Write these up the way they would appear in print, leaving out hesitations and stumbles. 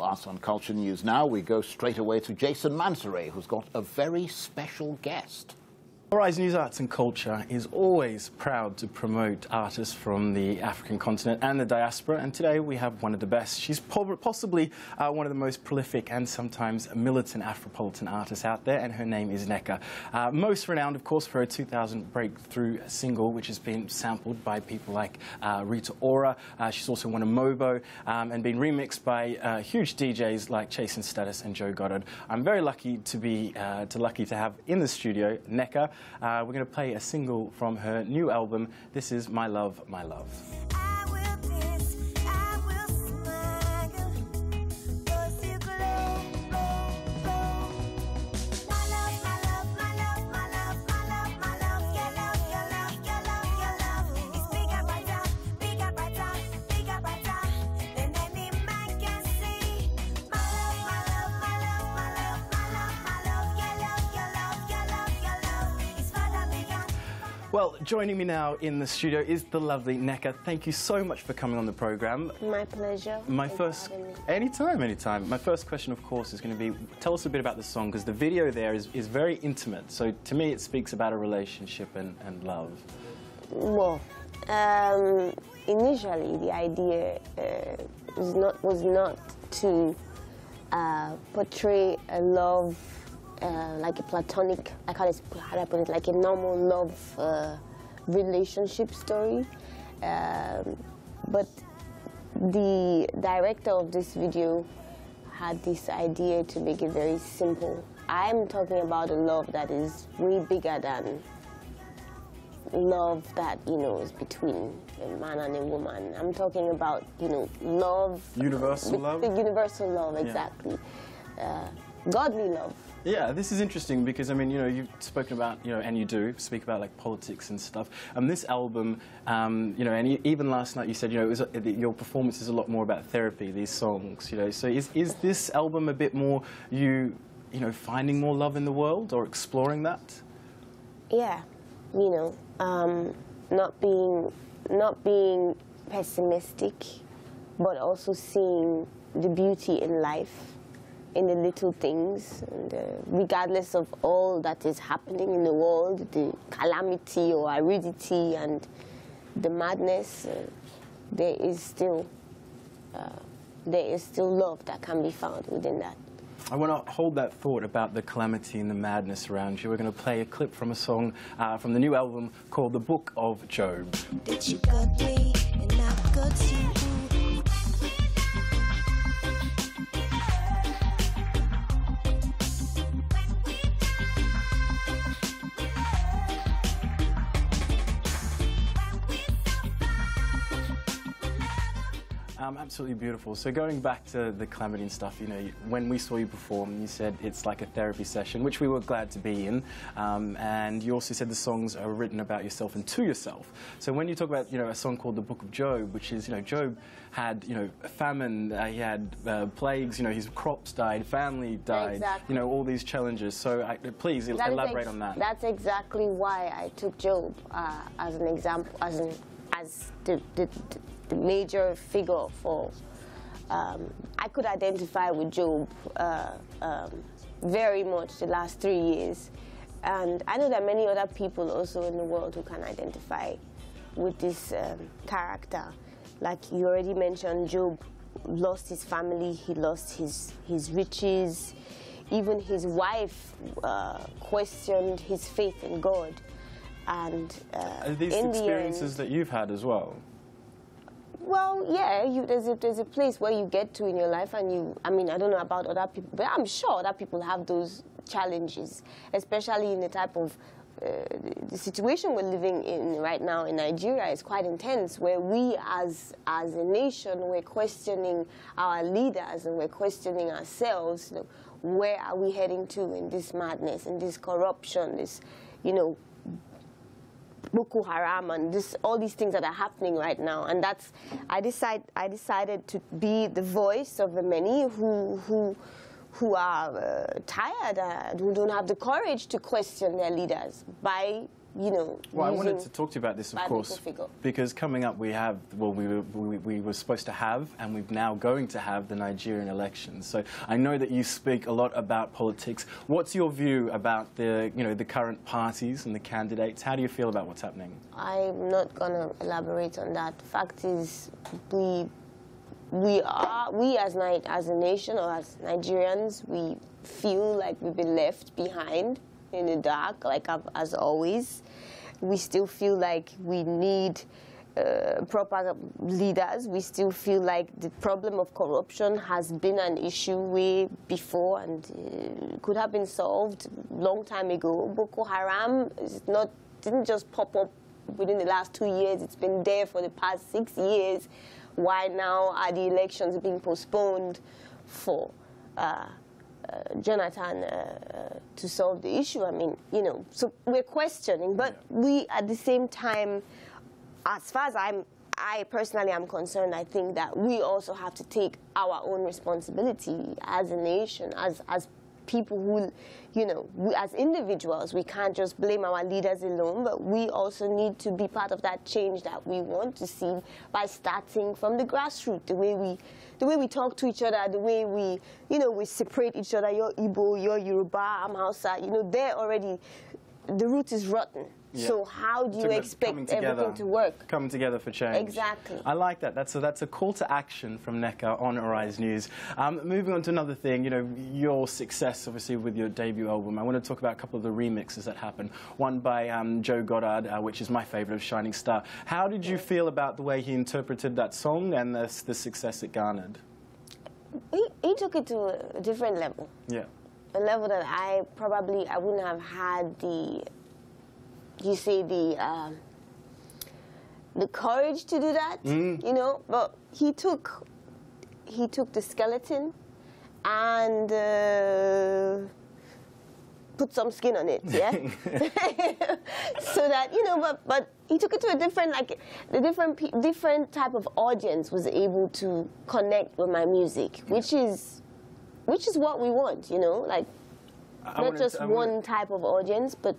Arts and Culture News now. We go straight away to Jayson Mansaray, who's got a very special guest. Horizon News Arts and Culture is always proud to promote artists from the African continent and the diaspora, and today we have one of the best. She's possibly one of the most prolific and sometimes militant Afropolitan artists out there, and her name is Nneka. Most renowned, of course, for her 2000 breakthrough single, which has been sampled by people like Rita Ora. She's also won a Mobo and been remixed by huge DJs like Jayson and Joe Goddard. I'm very lucky to have in the studio Nneka. We're going to play a single from her new album. This is My Love, My Love. Well, joining me now in the studio is the lovely Nneka. Thank you so much for coming on the program. My pleasure. Anytime. My first question, of course, is going to be, tell us a bit about the song, because the video there is very intimate. So to me, it speaks about a relationship and love. Well, initially the idea was not to portray a love like a platonic, how do I put it, like a normal love relationship story. But the director of this video had this idea to make it very simple. I'm talking about a love that is way bigger than love that, is between a man and a woman. I'm talking about, love. Universal love? The universal love, exactly. Godly love. Yeah, this is interesting because, I mean, you've spoken about, and you do speak about, like, politics and stuff. This album, and even last night you said, your performance is a lot more about therapy, these songs, So is this album a bit more finding more love in the world or exploring that? Yeah, not being pessimistic, but also seeing the beauty in life, in the little things, and regardless of all that is happening in the world, the calamity or aridity and the madness, there is still love that can be found within that. I want to hold that thought about the calamity and the madness around you. We're going to play a clip from a song from the new album called The Book of Job. Did you good me and not good to you? Absolutely beautiful. So going back to the calamity and stuff, when we saw you perform, you said it's like a therapy session, which we were glad to be in. And you also said the songs are written about yourself and to yourself. So when you talk about, a song called The Book of Job, which is, Job had, a famine, he had plagues, his crops died, family died, exactly. All these challenges. So please elaborate on that. That's exactly why I took Job as an example, as the major figure for, I could identify with Job very much the last 3 years. And I know that many other people also in the world who can identify with this character. Like you already mentioned, Job lost his family, he lost his riches, even his wife questioned his faith in God. And are these experiences that you've had as well? Well, yeah, there's a place where you get to in your life, and I don't know about other people, but I'm sure other people have those challenges, especially in the type of, the situation we're living in right now in Nigeria is quite intense, where we as a nation, we're questioning our leaders and we're questioning ourselves. Where are we heading to in this madness, in this corruption, this, Boko Haram and all these things that are happening right now, and I decided to be the voice of the many who are tired, who don't have the courage to question their leaders, by you know. Well, I wanted to talk to you about this, of course, figure. because coming up we have, well, we were supposed to have, and we're now going to have the Nigerian elections. So I know that you speak a lot about politics. What's your view about the, you know, the current parties and the candidates? How do you feel about what's happening? I'm not gonna elaborate on that. Fact is, we as a nation or as Nigerians, we feel like we've been left behind in the dark, like as always. We still feel like we need proper leaders. We still feel like the problem of corruption has been an issue way before and could have been solved long time ago. Boko Haram didn't just pop up within the last 2 years. It's been there for the past 6 years. Why now are the elections being postponed for Jonathan to solve the issue? I mean, you know, so we're questioning, but we at the same time, as far as I personally am concerned, I think that we also have to take our own responsibility as a nation, as people who, you know, as individuals. We can't just blame our leaders alone, but we also need to be part of that change that we want to see by starting from the grassroots, the way we talk to each other, the way we, you know, we separate each other. You're Igbo, you're Yoruba, I'm Hausa. You know, they're already, the root is rotten. Yeah. So how do you expect everything to work? Coming together for change. Exactly. I like that. That's a call to action from Nneka on Arise News. Moving on to another thing, you know, your success, obviously, with your debut album. I want to talk about a couple of the remixes that happened. One by Joe Goddard, which is my favorite, of Shining Star. How did you feel about the way he interpreted that song and the success it garnered? He took it to a different level. Yeah. A level that I wouldn't have had the courage to do that, you know. But he took the skeleton and put some skin on it, yeah. So that, you know, but he took it to a different, like the different type of audience was able to connect with my music, which is what we want, you know, like not just one type of audience, but.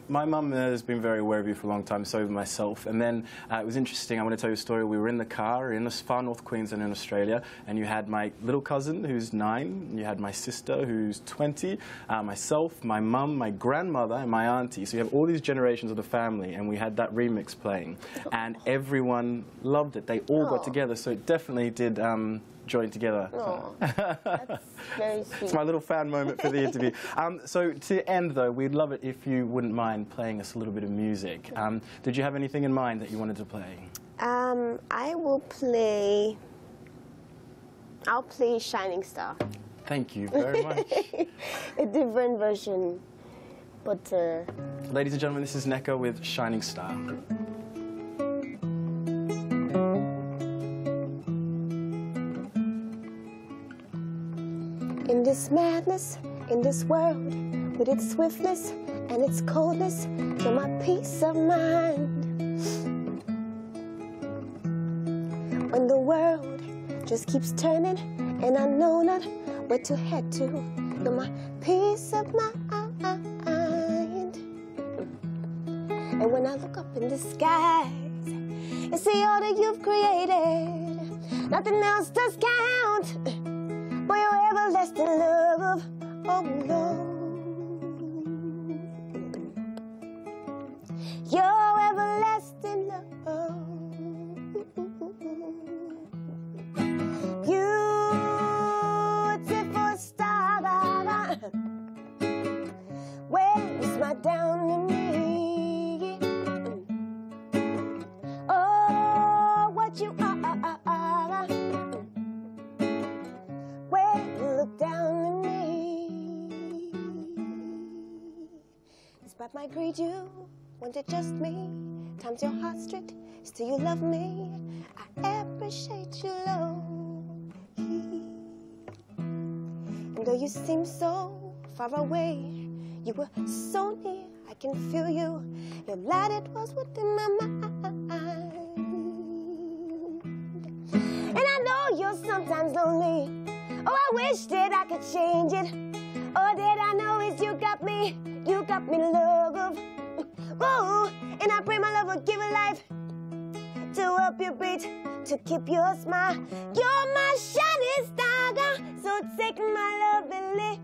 My mum has been very aware of you for a long time, so have myself. And then it was interesting. I want to tell you a story. We were in the car in far north Queensland in Australia, and you had my little cousin who's 9, you had my sister who's 20, myself, my mum, my grandmother, and my auntie. So you have all these generations of the family, and we had that remix playing. And everyone loved it. They all got together, so it definitely did join together. Oh, that's very sweet. It's my little fan moment for the interview. So to end, though, we'd love it if you wouldn't mind playing us a little bit of music. Did you have anything in mind that you wanted to play? I'll play Shining Star. Thank you very much. A different version, but... Ladies and gentlemen, this is Nneka with Shining Star. In this madness, in this world, with its swiftness and its coldness, you're my peace of mind. When the world just keeps turning and I know not where to head to, you're my peace of mind. And when I look up in the skies and see all that you've created, nothing else does count. For your everlasting love, oh Lord. Your everlasting love. Beautiful star, where you smile down on me. Oh, what you are. Look down on me. Despite my greed, you wanted just me. Times your heart strict, still you love me. I appreciate you, Lord. And though you seem so far away, you were so near. I can feel you. Your light, it was within my mind. And I know you're sometimes lonely. Oh, I wish that I could change it. All that I know is you got me love. Whoa, and I pray my love will give a life to help you breathe, to keep your smile. You're my shining star, girl, so take my love and live.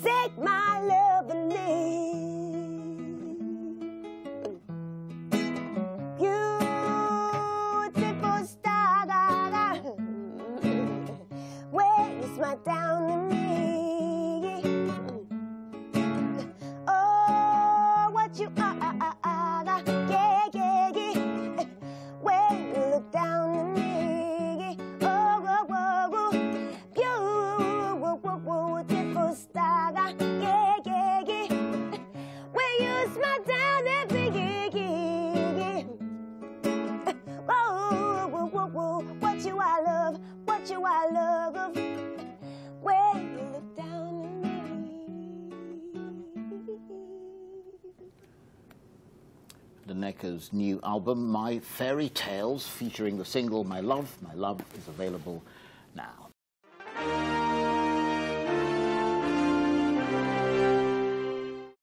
Take my love and live. Beautiful star, where you smile down to me. Oh, what you are, yeah, yeah, yeah. When you look down to me, oh, whoa, whoa, whoa. Beautiful star, yeah, yeah, yeah. When you smile down at me, yeah. Whoa, whoa, whoa, whoa. What you I love, what you I love. When you look down at me. Nneka's new album, My Fairy Tales, featuring the single My Love is available now.